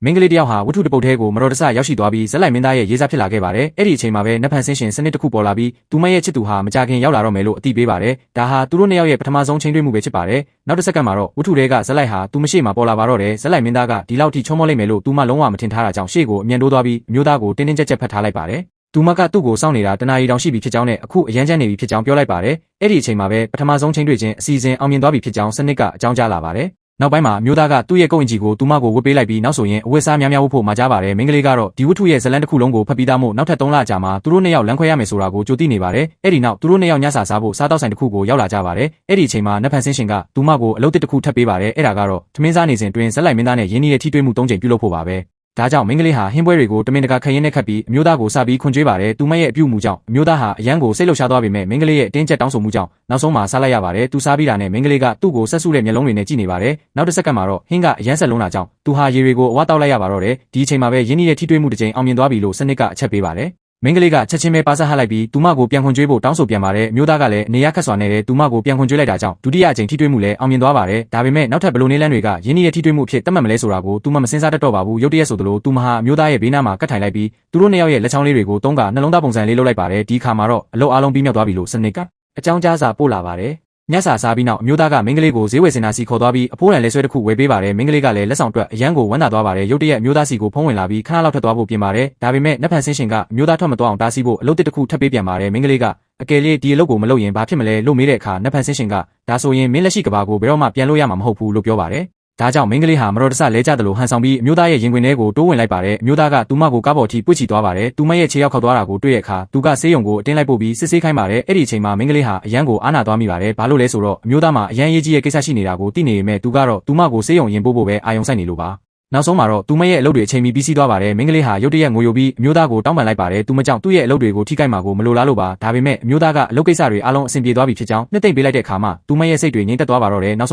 မင်းကလေးတယောက်ဟာဝတ္ထုတစ်ပုဒ်ထဲကိုမတော်တဆရောက်ရှိသွားပြီးဇက်လိုက်မင်းသားရဲ့ရေးစားဖြစ်လာခဲ့ပါတယ်။အဲ့ဒီအချိန်မှာပဲနတ်ဖန်ဆင်းရှင်စနစ်တစ်ခုပေါ်လာပြီးသူမရဲ့ချစ်သူဟာမကြခင်ရောက်လာတော့မယ်လို့အသိပေးပါတယ်။ဒါဟာသူတို့နှစ်ယောက်ရဲ့ပထမဆုံးချိန်တွေ့မှုပဲဖြစ်ပါတယ်။နောက်တစ်စက္ကန့်မှာတော့ဝတ္ထုတွေကဇက်လိုက်ဟာသူမရှိမှပေါ်လာပါတော့တယ်။ဇက်လိုက်မင်းသားကဒီလောက်ထိချောမောလိမ့်မယ်လို့သူမလုံးဝမထင်ထားတာကြောင့်ရှေ့ကိုအမြန်တိုးသွားပြီးအမျိုးသားကိုတင်းတင်းကြပ်ကြပ်ဖတ်ထားလိုက်ပါတယ်။သူမကသူ့ကိုစောင့်နေတာတနာရီတောင်ရှိပြီဖြစ်ကြောင်းနဲ့အခုအရန်ချမ်းနေပြီဖြစ်ကြောင်းပြောလိုက်ပါတယ်။အဲ့ဒီအချိန်မှာပဲပထမဆုံးချိန်တွေ့ခြင်းအစီအစဉ်အောင်မြင်သွားပြီဖြစ်ကြောင်းစနစ်ကအကြောင်းကြားလာပါတယ်။နောက်ပိုင်းမှာမျိုးသားကသူ့ရဲ့ကုတ်အင်ကြီးကိုသူမကိုဝတ်ပေးလိုက်ပြီးနောက်ဆိုရင်အဝတ်စားများများဝတ်ဖို့မှာကြားပါတယ်။မင်းကလေးကတော့ဒီဝတ္ထုရဲ့ဇလန်းတစ်ခုလုံးကိုဖတ်ပြီးသားမို့နောက်ထပ်3လကြာမှသူတို့နှစ်ယောက်လမ်းခွဲရမယ်ဆိုတာကိုကြိုသိနေပါတယ်။အဲ့ဒီနောက်သူတို့နှစ်ယောက်ညစာစားဖို့စားတောက်ဆိုင်တစ်ခုကိုရောက်လာကြပါတယ်။အဲ့ဒီအချိန်မှာနတ်ဖန်ဆင်းရှင်ကသူမကိုအလုပ်တစ်ခုထပ်ပေးပါတယ်။အဲ့ဒါကတော့ထမင်းစားနေစဉ်တွင်ဇက်လိုက်မင်းသားနဲ့ရင်းနှီးတဲ့ထိတွေ့မှု3ချိန်ပြုလုပ်ဖို့ပါပဲ။ဒါကြောင့်မင်းကလေးဟာဟင်းပွဲတွေကိုတမင်တကာခရင်နဲ့ခတ်ပြီးအမျိုးသားကိုစပြီးခွန်ကြွေးပါတယ်။သူမရဲ့အပြုအမူကြောင့်အမျိုးသားဟာအရန်ကိုစိတ်လှုပ်ရှားသွားပေမဲ့မင်းကလေးရဲ့အတင်းကျပ်တောင်းဆိုမှုကြောင့်နောက်ဆုံးမှာစားလိုက်ရပါတယ်။သူစားပြီးတာနဲ့မင်းကလေးကသူ့ကိုဆက်ဆုတဲ့မျက်လုံးတွေနဲ့ကြည့်နေပါတယ်။နောက်တစ်စက္ကန့်မှာတော့ဟင်းကအရန်ဆက်လုံးလာကြောင့်သူဟာရေတွေကိုအဝါတောက်လိုက်ရပါတော့တယ်။ဒီအချိန်မှာပဲရင်းနှီးတဲ့ထိတွေ့မှုတစ်ချိန်အောင်မြင်သွားပြီလို့စနစ်ကအချက်ပေးပါတယ်။မင်းကလေးကချက်ချင်းပဲပါဆက်ဟလိုက်ပြီးသူမကိုပြန်ခွန်ကြွေးဖို့တောင်းဆိုပြန်ပါတယ်။မျိုးသားကလည်းအနေရခက်စွာနဲ့သူမကိုပြန်ခွန်ကြွေးလိုက်တာကြောင့်ဒုတိယအကြိမ်ထိတွေ့မှုလည်းအောင်မြင်သွားပါတယ်။ဒါပေမဲ့နောက်ထပ်ဘလိုနေလန်းတွေကရင်းနှီးတဲ့ထိတွေ့မှုဖြစ်တတ်မှတ်မလဲဆိုတာကိုသူမမစင်စားတတ်တော့ပါဘူး။ရုတ်တရက်ဆိုသလိုသူမဟာအမျိုးသားရဲ့ဘေးနားမှာကတ်ထိုင်လိုက်ပြီးသူတို့နှစ်ယောက်ရဲ့လက်ချောင်းလေးတွေကိုတုံးကနှလုံးသားပုံစံလေးလုပ်လိုက်ပါတယ်။ဒီခါမှာတော့အလုပ်အားလုံးပြီးမြောက်သွားပြီလို့စနစ်ကအကြောင်းကြားစာပို့လာပါတယ်။ညစာစားပြီးနောက်အမျိုးသားကမင်းကလေးကိုဈေးဝယ်စင်တာစီခေါ်သွားပြီးအဖိုးတန်လဲဆွဲတစ်ခုဝယ်ပေးပါတယ်။မင်းကလေးကလည်းလက်ဆောင်အတွက်အရန်ကိုဝမ်းသာသွားပါတယ်။ရုတ်တရက်အမျိုးသားစီကိုဖုံးဝင်လာပြီးခဏလောက်ထွက်သွားဖို့ပြင်ပါတယ်။ဒါပေမဲ့နတ်ဖန်ဆင်းရှင်ကအမျိုးသားထွက်မသွားအောင်တားဆီးဖို့အလုပ်တစ်ခုထပ်ပေးပြန်ပါတယ်။မင်းကလေးကအကယ်၍ဒီအလုပ်ကိုမလုပ်ရင်ဘာဖြစ်မလဲလို့မေးတဲ့အခါနတ်ဖန်ဆင်းရှင်ကဒါဆိုရင်မင်းလက်ရှိကဘာကိုဘယ်တော့မှပြန်လို့ရမှာမဟုတ်ဘူးလို့ပြောပါတယ်။ဒါကြောင့်မင်းကလေးဟာမတော်တဆလဲကျတယ်လို့ဟန်ဆောင်ပြီးအမျိုးသားရဲ့ရင်ခွင်ထဲကိုတိုးဝင်လိုက်ပါတယ်။အမျိုးသားကသူမကိုကားပေါ်ထိပွေ့ချီသွားပါတယ်။သူမရဲ့ခြေရောက်ခောက်သွားတာကိုတွေ့ရတဲ့အခါသူကဆေးရုံကိုအတင်းလိုက်ပို့ပြီးစစ်ဆေးခိုင်းပါတယ်။အဲ့ဒီအချိန်မှာမင်းကလေးဟာအရန်ကိုအားနာသွားမိပါတယ်။ဘာလို့လဲဆိုတော့အမျိုးသားမှာအရန်ရေးကြီးရဲ့ကိစ္စရှိနေတာကိုသိနေပေမဲ့သူကတော့သူမကိုဆေးရုံရင်ပို့ဖို့ပဲအာရုံစိုက်နေလို့ပါ။နောက်ဆုံးမှာတော့သူမရဲ့အလုပ်တွေအချိန်မီပြီးစီးသွားပါတယ်။မင်းကလေးဟာရုတ်တရက်ငိုယိုပြီးအမျိုးသားကိုတောင်းပန်လိုက်ပါတယ်။သူမကြောင့်သူ့ရဲ့အလုပ်တွေကိုထိခိုက်မှာကိုမလိုလားလို့ပါ။ဒါပေမဲ့အမျိုးသားကအလုပ်ကိစ္စတွေအားလုံးအဆင်ပြေသွားပြီဖြစ်ကြောင်းနှစ်သိမ့်ပေးလိုက်တဲ့အခါမှာသူမရဲ့စိတ်တွေငြိမ်သက်သွားပါတော့တယ်။နောက်ဆုံး